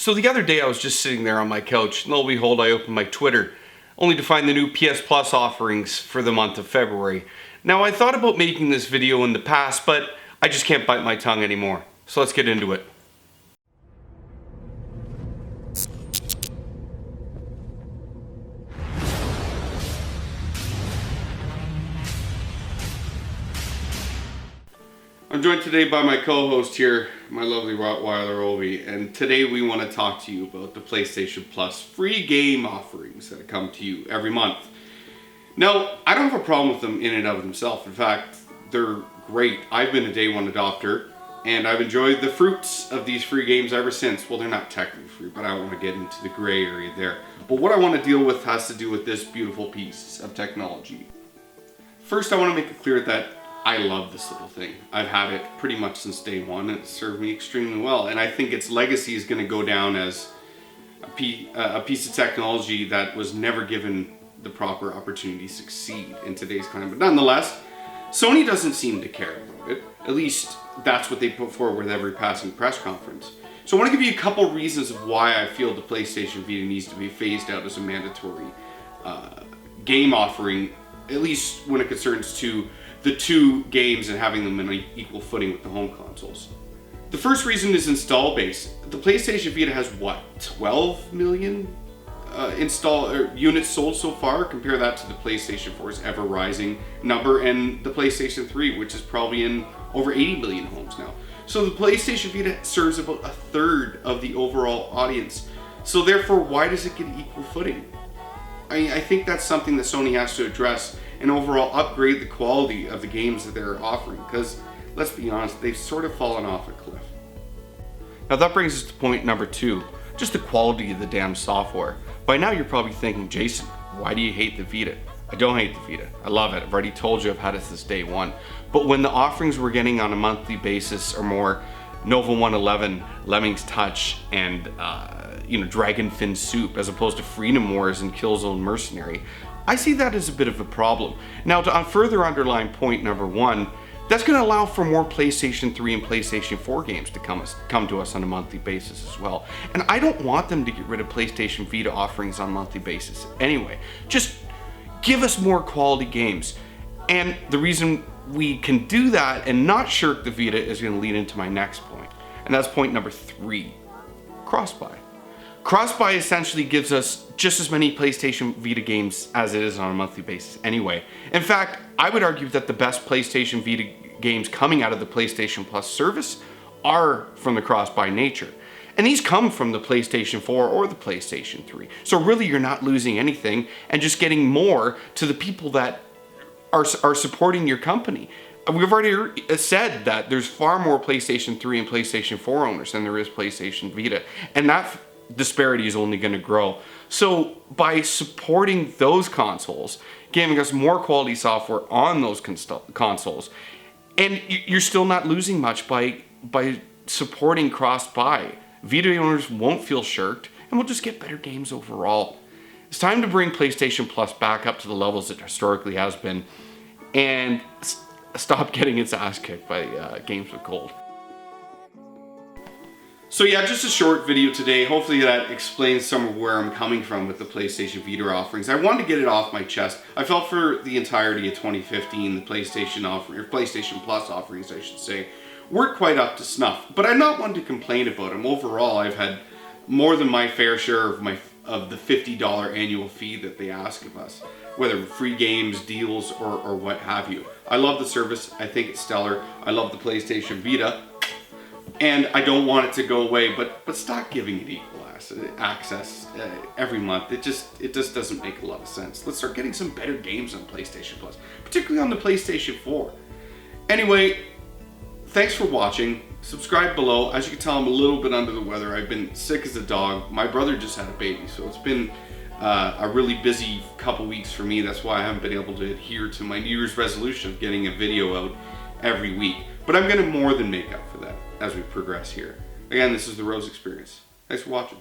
So the other day I was just sitting there on my couch, and lo and behold, I opened my Twitter, only to find the new PS Plus offerings for the month of February. Now, I thought about making this video in the past, but I just can't bite my tongue anymore. So let's get into it. I'm joined today by my co-host here, my lovely Rottweiler Obi, and today we want to talk to you about the PlayStation Plus free game offerings that come to you every month. Now, I don't have a problem with them in and of themselves. In fact, they're great. I've been a day one adopter, and I've enjoyed the fruits of these free games ever since. Well, they're not technically free, but I don't want to get into the gray area there. But what I want to deal with has to do with this beautiful piece of technology. First, I want to make it clear that I love this little thing. I've had it pretty much since day one, and it's served me extremely well. And I think its legacy is going to go down as a piece of technology that was never given the proper opportunity to succeed in today's climate. But nonetheless, Sony doesn't seem to care about it. At least that's what they put forward with every passing press conference. So I want to give you a couple reasons of why I feel the PlayStation Vita needs to be phased out as a mandatory game offering, at least when it concerns to the two games and having them in an equal footing with the home consoles. The first reason is install base. The PlayStation Vita has what, 12 million units sold so far? Compare that to the PlayStation 4's ever rising number and the PlayStation 3, which is probably in over 80 million homes now. So the PlayStation Vita serves about a third of the overall audience. So therefore, why does it get equal footing? I think that's something that Sony has to address and overall upgrade the quality of the games that they're offering, because let's be honest, they've sort of fallen off a cliff. Now that brings us to point number 2, just the quality of the damn software. By now you're probably thinking, Jason, why do you hate the Vita? I don't hate the Vita. I love it. I've already told you I've had it since day one. But when the offerings we're getting on a monthly basis are more Nova 111, Lemmings Touch, and Dragon Fin Soup, as opposed to Freedom Wars and Killzone Mercenary, I see that as a bit of a problem. Now, to further underline point number 1, that's going to allow for more PlayStation 3 and PlayStation 4 games to come to us on a monthly basis as well. And I don't want them to get rid of PlayStation Vita offerings on a monthly basis anyway. Just give us more quality games. And the reason we can do that and not shirk the Vita is going to lead into my next point. And that's point number 3, cross-buy. Cross-buy essentially gives us just as many PlayStation Vita games as it is on a monthly basis anyway. In fact, I would argue that the best PlayStation Vita games coming out of the PlayStation Plus service are from the cross-buy nature. And these come from the PlayStation 4 or the PlayStation 3. So really you're not losing anything and just getting more to the people that are supporting your company. We've already said that there's far more PlayStation 3 and PlayStation 4 owners than there is PlayStation Vita. And that disparity is only going to grow. So by supporting those consoles, giving us more quality software on those consoles, and you're still not losing much by supporting cross-buy. Vita owners won't feel shirked, and we'll just get better games overall. It's time to bring PlayStation Plus back up to the levels it historically has been, and stop getting its ass kicked by games with gold. So yeah, just a short video today. Hopefully that explains some of where I'm coming from with the PlayStation Vita offerings. I wanted to get it off my chest. I felt for the entirety of 2015, the PlayStation Plus offerings, I should say, weren't quite up to snuff. But I'm not one to complain about them. Overall, I've had more than my fair share of the $50 annual fee that they ask of us, whether free games, deals, or what have you. I love the service. I think it's stellar. I love the PlayStation Vita. And I don't want it to go away, but stop giving it equal access every month. It just doesn't make a lot of sense. Let's start getting some better games on PlayStation Plus, particularly on the PlayStation 4. Anyway, thanks for watching. Subscribe below. As you can tell, I'm a little bit under the weather. I've been sick as a dog. My brother just had a baby, so it's been a really busy couple weeks for me. That's why I haven't been able to adhere to my New Year's resolution of getting a video out every week. But I'm going to more than make up for that as we progress here. Again, this is the Rose Experience. Thanks for watching.